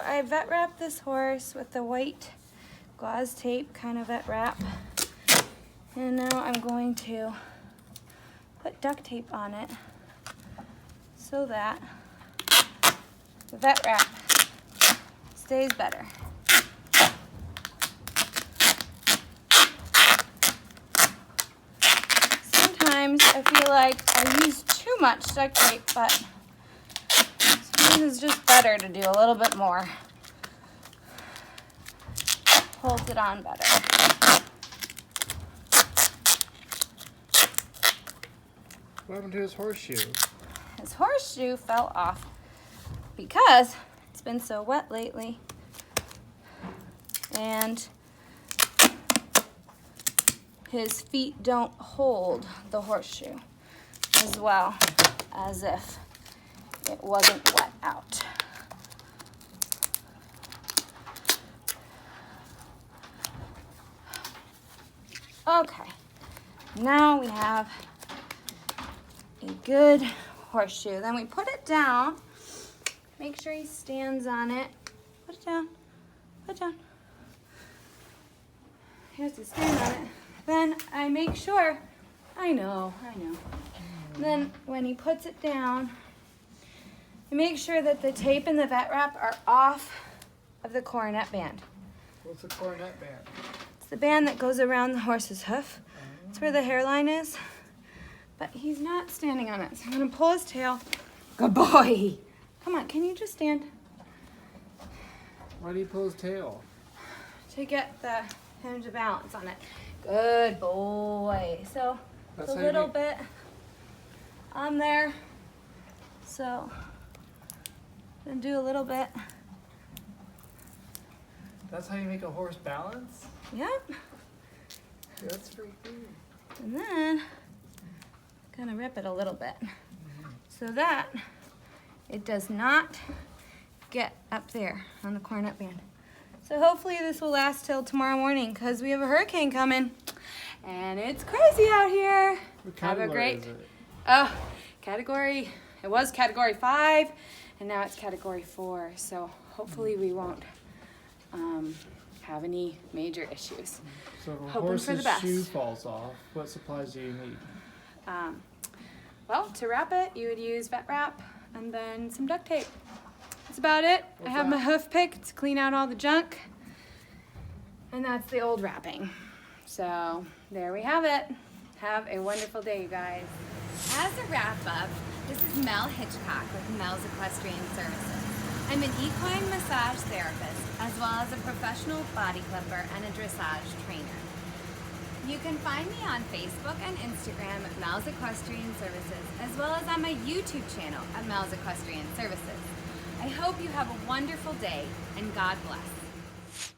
I vet wrapped this horse with the white gauze tape kind of vet wrap. And now I'm going to put duct tape on it so that the vet wrap stays better. Sometimes I feel like I use too much duct tape, but sometimes it's just better to do a little bit more. Holds it on better. What happened to his horseshoe? His horseshoe fell off because it's been so wet lately. And his feet don't hold the horseshoe as well as if it wasn't wet out. Okay, now we have a good horseshoe. Then we put it down. Make sure he stands on it. Put it down. Put it down. He has to stand on it. Then I make sure, I know. Then when he puts it down, I make sure that the tape and the vet wrap are off of the coronet band. What's a coronet band? It's the band that goes around the horse's hoof. It's where the hairline is. But he's not standing on it. So I'm gonna pull his tail. Good boy. Come on, can you just stand? Why do you pull his tail? To get him to balance on it. Good boy. So it's a little bit on there. So then do a little bit. That's how you make a horse balance? Yep. That's pretty cool. And then kind of rip it a little bit so that it does not get up there on the coronet band. So hopefully this will last till tomorrow morning because we have a hurricane coming and it's crazy out here. What category is it? Oh, it was category 5 and now it's category 4. So hopefully we won't have any major issues. So if a Hoping for the horse's best. shoe falls off, what supplies do you need? Well, to wrap it, you would use vet wrap and then some duct tape. That's about it. I have my hoof pick to clean out all the junk. And that's the old wrapping. So there we have it. Have a wonderful day, you guys. As a wrap-up, this is Mel Hitchcock with Mel's Equestrian Services. I'm an equine massage therapist, as well as a professional body clipper and a dressage trainer. You can find me on Facebook and Instagram at Mel's Equestrian Services, as well as on my YouTube channel at Mel's Equestrian Services. I hope you have a wonderful day, and God bless.